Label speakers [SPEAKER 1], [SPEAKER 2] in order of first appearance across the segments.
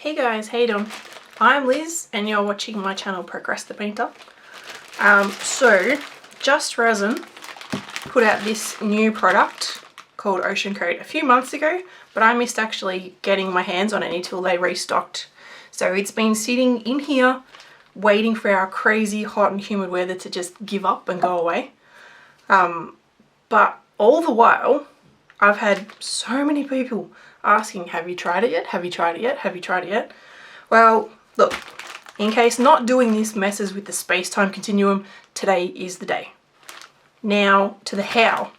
[SPEAKER 1] Hey guys, how you doing? I'm Liz and you're watching my channel Progress the Painter. So Just Resin put out this new product called OceanCote a few months ago, but I missed actually getting my hands on it until they restocked. So it's been sitting in here waiting for our crazy hot and humid weather to just give up and go away. But all the while I've had so many people asking, have you tried it yet? Have you tried it yet? Have you tried it yet? Well, look, in case not doing this messes with the space-time continuum, today is the day. Now to the how.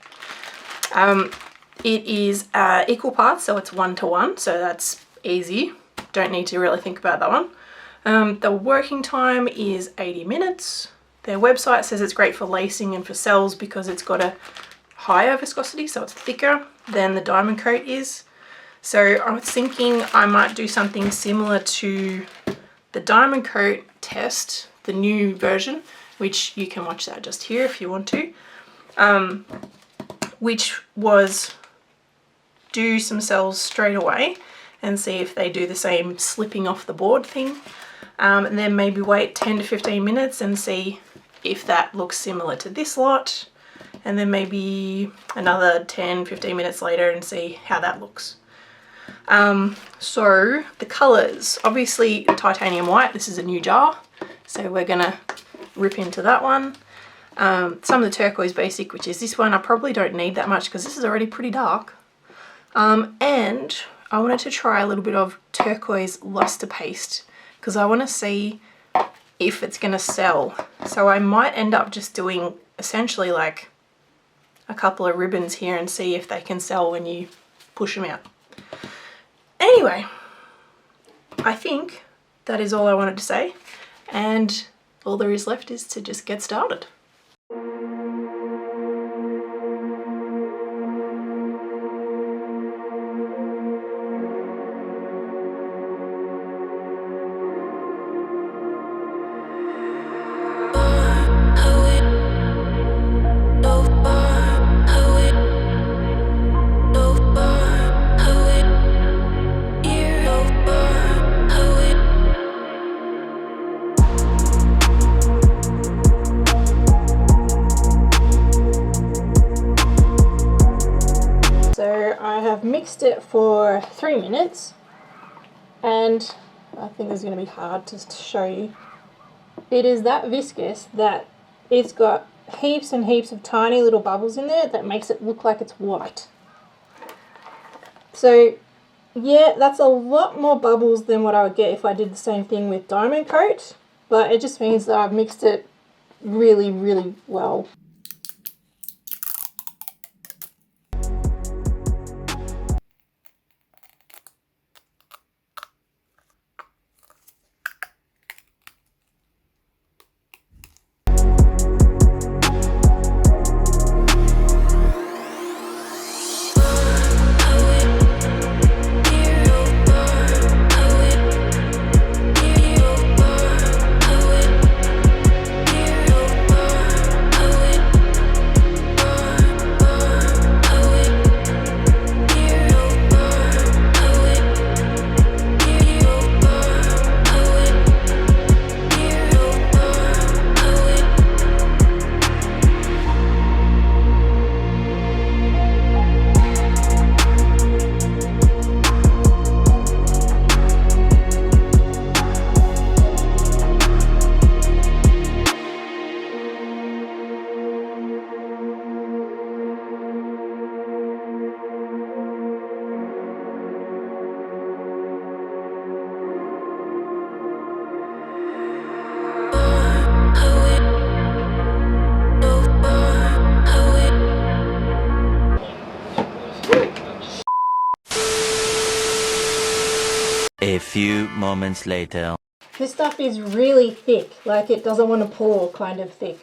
[SPEAKER 1] It is equal parts, so it's 1:1, so that's easy. Don't need to really think about that one. The working time is 80 minutes. Their website says it's great for lacing and for cells because it's got a higher viscosity, so it's thicker than the DiamondCote is. So I was thinking I might do something similar to the DiamondCote test, the new version, which you can watch that just here if you want to, which was do some cells straight away and see if they do the same slipping off the board thing, and then maybe wait 10 to 15 minutes and see if that looks similar to this lot, and then maybe another 10-15 minutes later and see how that looks. So the colours, obviously titanium white, this is a new jar, so we're gonna rip into that one. Some of the turquoise basic, which is this one, I probably don't need that much because this is already pretty dark. And I wanted to try a little bit of turquoise luster paste because I want to see if it's gonna sell. So I might end up just doing essentially like a couple of ribbons here and see if they can sell when you push them out. Anyway, I think that is all I wanted to say, and all there is left is to just get started. Mixed it for 3 minutes, and I think it's going to be hard to show you. It is that viscous that it's got heaps and heaps of tiny little bubbles in there that makes it look like it's white. So yeah, that's a lot more bubbles than what I would get if I did the same thing with DiamondCote, but it just means that I've mixed it really, really well.
[SPEAKER 2] A few moments later.
[SPEAKER 1] This stuff is really thick, like it doesn't want to pour kind of thick.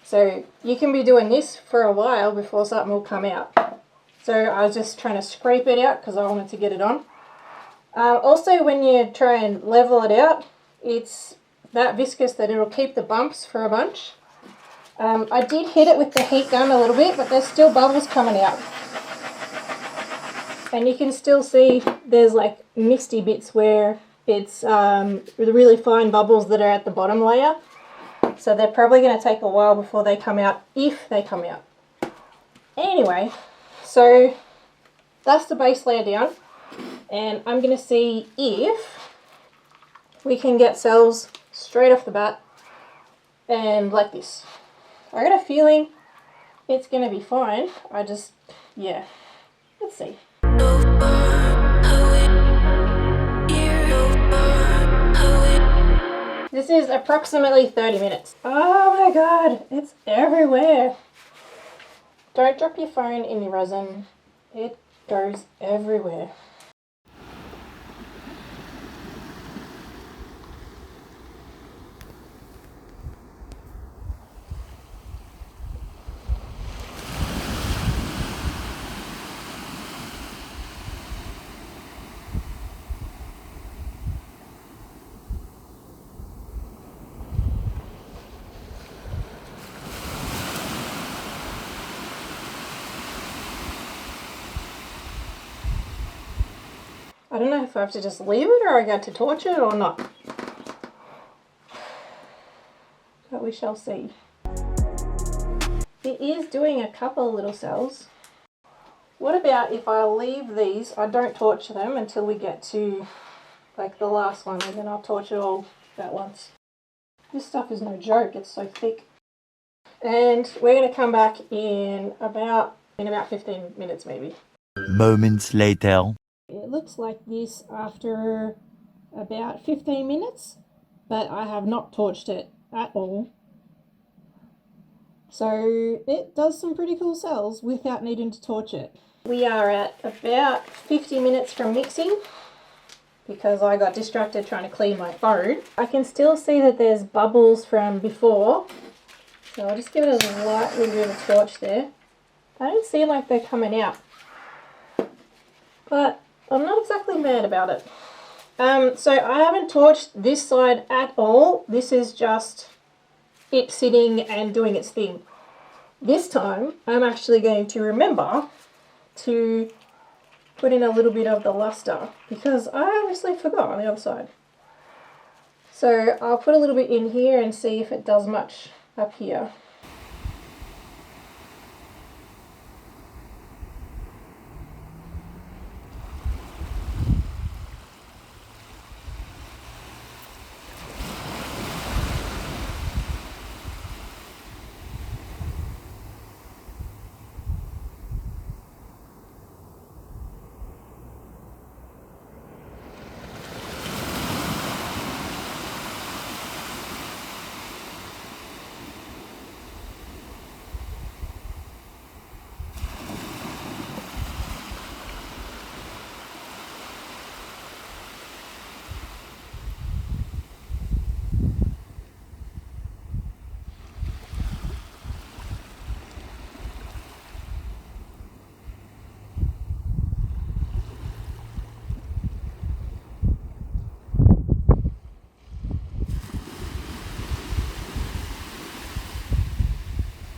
[SPEAKER 1] So you can be doing this for a while before something will come out. So I was just trying to scrape it out because I wanted to get it on. Also, when you try and level it out, it's that viscous that it'll keep the bumps for a bunch. I did hit it with the heat gun a little bit, but there's still bubbles coming out. And you can still see there's like misty bits where it's the really fine bubbles that are at the bottom layer. So they're probably going to take a while before they come out, if they come out. Anyway, so that's the base layer down. And I'm going to see if we can get cells straight off the bat and like this. I got a feeling it's going to be fine. Yeah, let's see. This is approximately 30 minutes. Oh my god, it's everywhere. Don't drop your phone in your resin. It goes everywhere. I don't know if I have to just leave it or I got to torch it or not. But we shall see. It is doing a couple of little cells. What about if I leave these, I don't torch them until we get to like the last one, and then I'll torch it all at once. This stuff is no joke, it's so thick. And we're going to come back in about 15 minutes maybe.
[SPEAKER 2] Moments later.
[SPEAKER 1] It looks like this after about 15 minutes, but I have not torched it at all. So it does some pretty cool cells without needing to torch it. We are at about 50 minutes from mixing because I got distracted trying to clean my phone. I can still see that there's bubbles from before, so I'll just give it a light little bit of a torch there. I don't seem like they're coming out, but I'm not exactly mad about it. So I haven't torched this side at all. This is just it sitting and doing its thing. This time I'm actually going to remember to put in a little bit of the luster because I obviously forgot on the other side. So I'll put a little bit in here and see if it does much up here.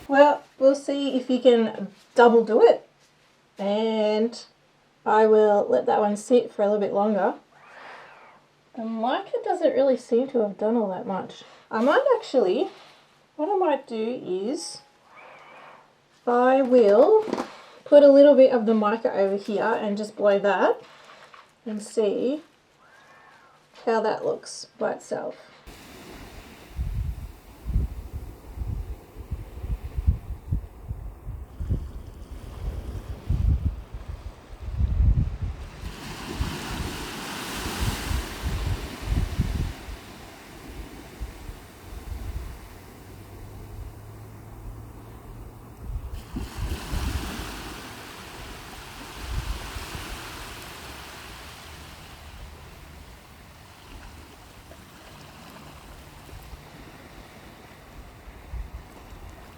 [SPEAKER 1] Well, we'll see if you can double do it, and I will let that one sit for a little bit longer. The mica doesn't really seem to have done all that much. I might actually, what I might do is I will put a little bit of the mica over here and just blow that and see how that looks by itself.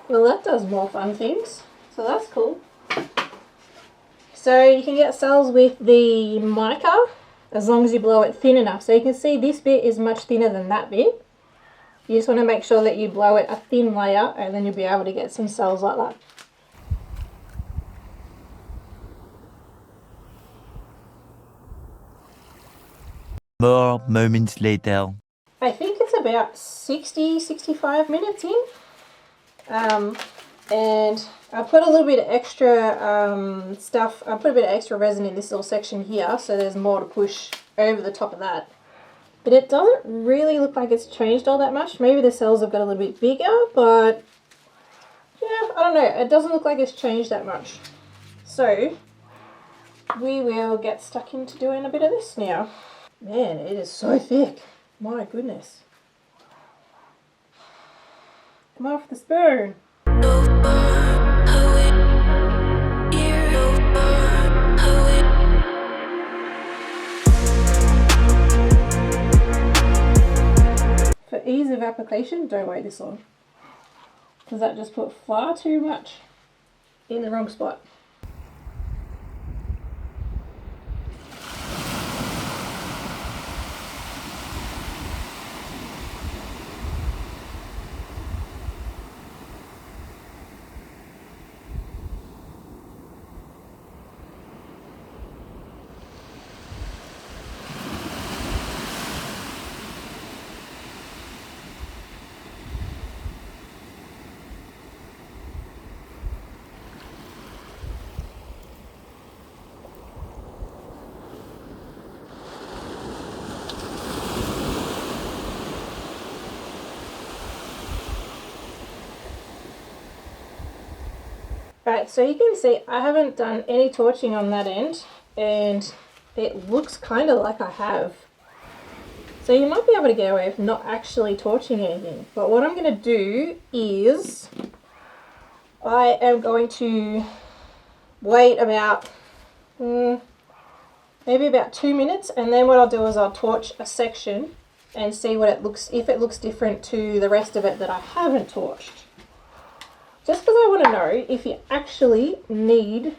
[SPEAKER 1] Well, that does more fun things, so that's cool. So you can get cells with the mica as long as you blow it thin enough. So you can see this bit is much thinner than that bit. You just want to make sure that you blow it a thin layer and then you'll be able to get some cells like that.
[SPEAKER 2] More moments later.
[SPEAKER 1] I think it's about 65 minutes in. And I put a little bit of extra stuff, I put a bit of extra resin in this little section here, so there's more to push over the top of that. But it doesn't really look like it's changed all that much. Maybe the cells have got a little bit bigger, but yeah, I don't know. It doesn't look like it's changed that much. So we will get stuck into doing a bit of this now. Man, it is so thick. My goodness. Come off the spoon. For ease of application, don't weigh this on, because that just put far too much in the wrong spot. Right, so you can see I haven't done any torching on that end, and it looks kind of like I have. So you might be able to get away with not actually torching anything. But what I'm going to do is I am going to wait about maybe about 2 minutes, and then what I'll do is I'll torch a section and see what it looks, if it looks different to the rest of it that I haven't torched. Just because I want to know if you actually need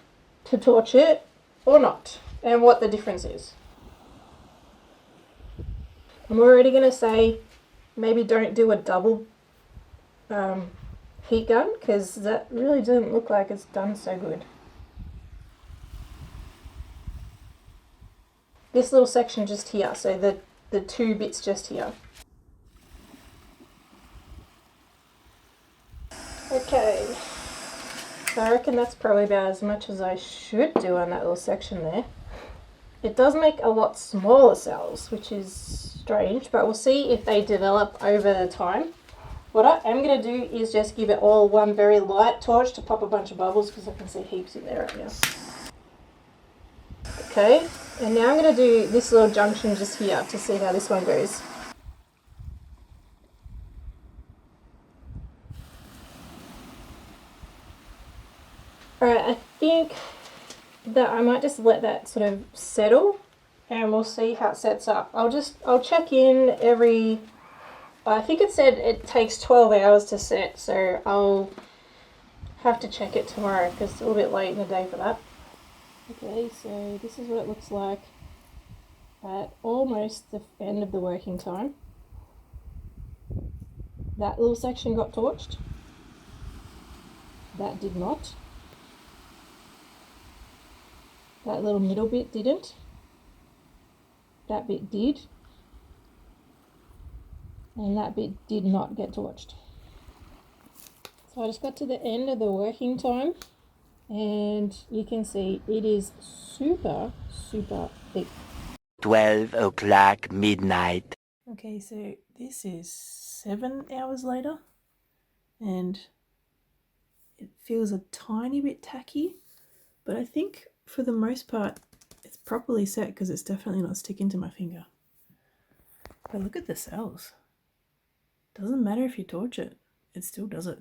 [SPEAKER 1] to torch it or not, and what the difference is. I'm already going to say maybe don't do a double heat gun, because that really doesn't look like it's done so good. This little section just here, so the two bits just here. Okay, so I reckon that's probably about as much as I should do on that little section there. It does make a lot smaller cells, which is strange, but we'll see if they develop over the time. What I am going to do is just give it all one very light torch to pop a bunch of bubbles, because I can see heaps in there right now. Okay, and now I'm going to do this little junction just here to see how this one goes. Alright, I think that I might just let that sort of settle, and we'll see how it sets up. I'll check in every, I think it said it takes 12 hours to set, so I'll have to check it tomorrow because it's a little bit late in the day for that. Okay, so this is what it looks like at almost the end of the working time. That little section got torched. That did not. That little middle bit didn't. That bit did. And that bit did not get torched. So I just got to the end of the working time, and you can see it is super, super thick.
[SPEAKER 2] 12 o'clock midnight.
[SPEAKER 1] Okay, so this is 7 hours later, and it feels a tiny bit tacky, but I think for the most part it's properly set because it's definitely not sticking to my finger. But look at the cells. Doesn't matter if you torch it, it still does it.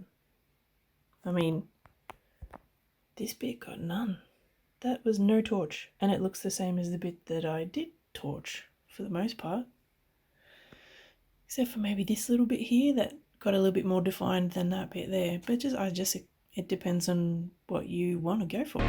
[SPEAKER 1] I mean, this bit got none. That was no torch, and it looks the same as the bit that I did torch for the most part. Except for maybe this little bit here that got a little bit more defined than that bit there. But it depends on what you want to go for.